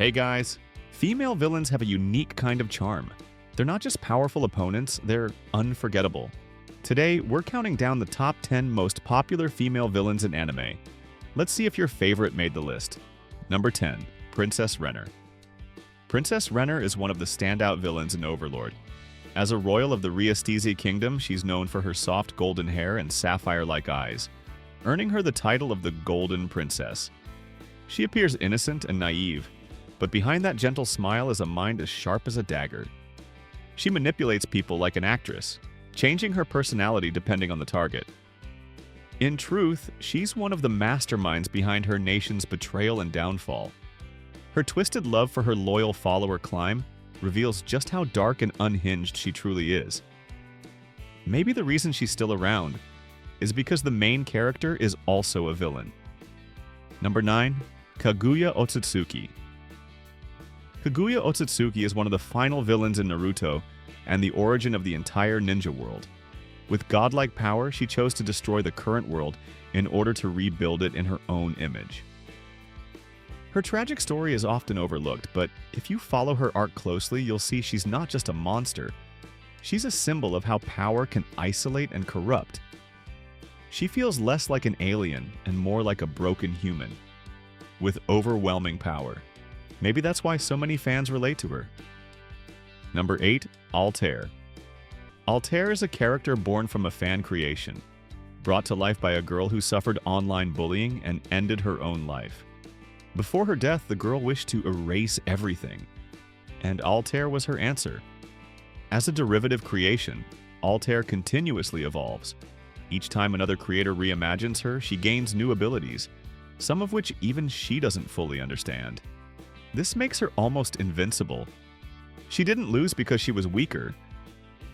Hey guys! Female villains have a unique kind of charm. They're not just powerful opponents, they're unforgettable. Today, we're counting down the top 10 most popular female villains in anime. Let's see if your favorite made the list. Number 10. Princess Renner. Princess Renner is one of the standout villains in Overlord. As a royal of the Riastesi Kingdom, she's known for her soft golden hair and sapphire-like eyes, earning her the title of the Golden Princess. She appears innocent and naive, but behind that gentle smile is a mind as sharp as a dagger. She manipulates people like an actress, changing her personality depending on the target. In truth, she's one of the masterminds behind her nation's betrayal and downfall. Her twisted love for her loyal follower Climb reveals just how dark and unhinged she truly is. Maybe the reason she's still around is because the main character is also a villain. Number 9. Kaguya Otsutsuki. Kaguya Otsutsuki is one of the final villains in Naruto and the origin of the entire ninja world. With godlike power, she chose to destroy the current world in order to rebuild it in her own image. Her tragic story is often overlooked, but if you follow her arc closely, you'll see she's not just a monster. She's a symbol of how power can isolate and corrupt. She feels less like an alien and more like a broken human, with overwhelming power. Maybe that's why so many fans relate to her. Number 8. Altair. Altair is a character born from a fan creation, brought to life by a girl who suffered online bullying and ended her own life. Before her death, the girl wished to erase everything, and Altair was her answer. As a derivative creation, Altair continuously evolves. Each time another creator reimagines her, she gains new abilities, some of which even she doesn't fully understand. This makes her almost invincible. She didn't lose because she was weaker.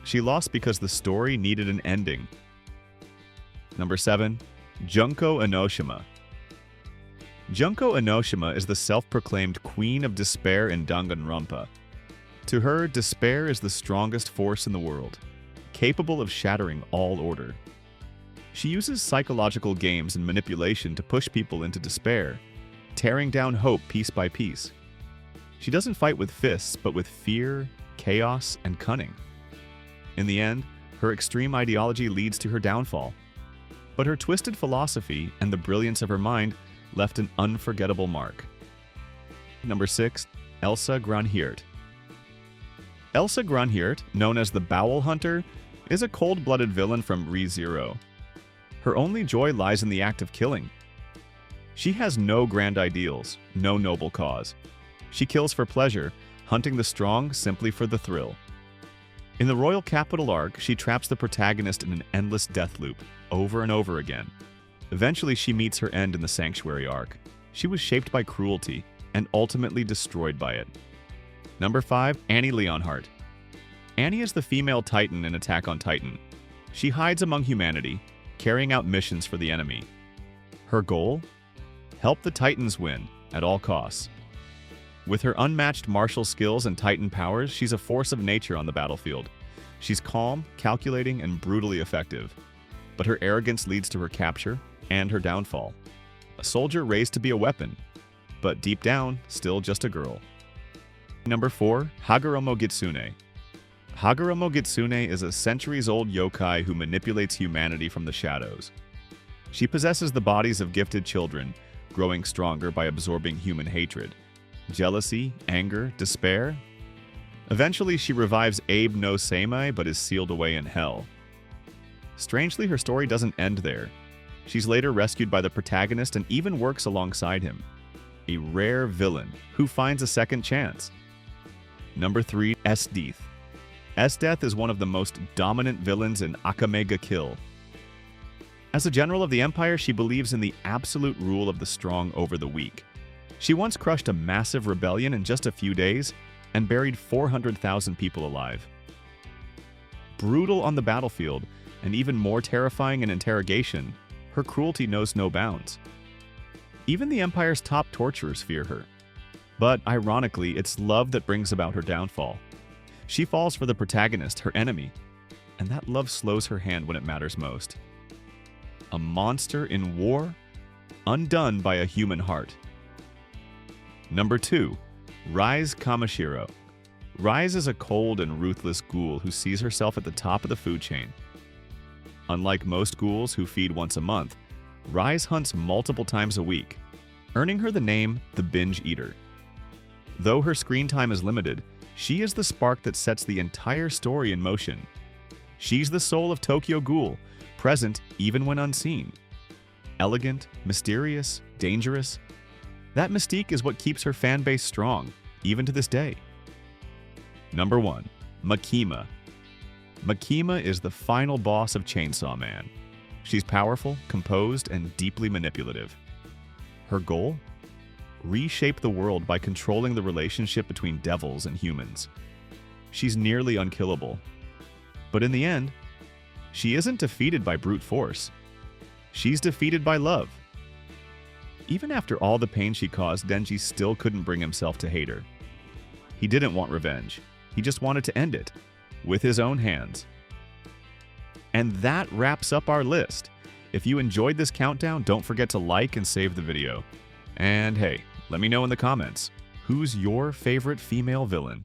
She lost because the story needed an ending. Number 7. Junko Enoshima. Junko Enoshima is the self-proclaimed queen of despair in Danganronpa. To her, despair is the strongest force in the world, capable of shattering all order. She uses psychological games and manipulation to push people into despair, tearing down hope piece by piece. She doesn't fight with fists, but with fear, chaos, and cunning. In the end, her extreme ideology leads to her downfall. But her twisted philosophy and the brilliance of her mind left an unforgettable mark. Number 6. Elsa Granhirt. Elsa Granhirt, known as the Bowel Hunter, is a cold-blooded villain from Re:Zero. Her only joy lies in the act of killing. She has no grand ideals, no noble cause. She kills for pleasure, hunting the strong simply for the thrill. In the Royal Capital arc, she traps the protagonist in an endless death loop, over and over again. Eventually, she meets her end in the Sanctuary arc. She was shaped by cruelty, and ultimately destroyed by it. Number 5. Annie Leonhardt. Annie is the female Titan in Attack on Titan. She hides among humanity, carrying out missions for the enemy. Her goal? Help the Titans win, at all costs. With her unmatched martial skills and Titan powers, she's a force of nature on the battlefield. She's calm, calculating, and brutally effective. But her arrogance leads to her capture and her downfall. A soldier raised to be a weapon, but deep down, still just a girl. Number 4. Hagoromo Gitsune. Hagoromo Gitsune is a centuries-old yokai who manipulates humanity from the shadows. She possesses the bodies of gifted children, growing stronger by absorbing human hatred. Jealousy, anger, despair. Eventually, she revives Abe no Seimai but is sealed away in hell. Strangely, her story doesn't end there. She's later rescued by the protagonist and even works alongside him. A rare villain who finds a second chance. Number 3. Esdeath. Esdeath is one of the most dominant villains in Akame ga Kill. As a general of the Empire, she believes in the absolute rule of the strong over the weak. She once crushed a massive rebellion in just a few days and buried 400,000 people alive. Brutal on the battlefield, and even more terrifying in interrogation, her cruelty knows no bounds. Even the Empire's top torturers fear her. But ironically, it's love that brings about her downfall. She falls for the protagonist, her enemy, and that love slows her hand when it matters most. A monster in war, undone by a human heart. Number 2. Rise Kamashiro. Rise is a cold and ruthless ghoul who sees herself at the top of the food chain. Unlike most ghouls who feed once a month, Rise hunts multiple times a week, earning her the name the Binge Eater. Though her screen time is limited, she is the spark that sets the entire story in motion. She's the soul of Tokyo Ghoul, present even when unseen. Elegant, mysterious, dangerous. That mystique is what keeps her fanbase strong, even to this day. Number 1. Makima. Makima is the final boss of Chainsaw Man. She's powerful, composed, and deeply manipulative. Her goal? Reshape the world by controlling the relationship between devils and humans. She's nearly unkillable. But in the end, she isn't defeated by brute force. She's defeated by love. Even after all the pain she caused, Denji still couldn't bring himself to hate her. He didn't want revenge. He just wanted to end it, with his own hands. And that wraps up our list. If you enjoyed this countdown, don't forget to like and save the video. And hey, let me know in the comments, who's your favorite female villain?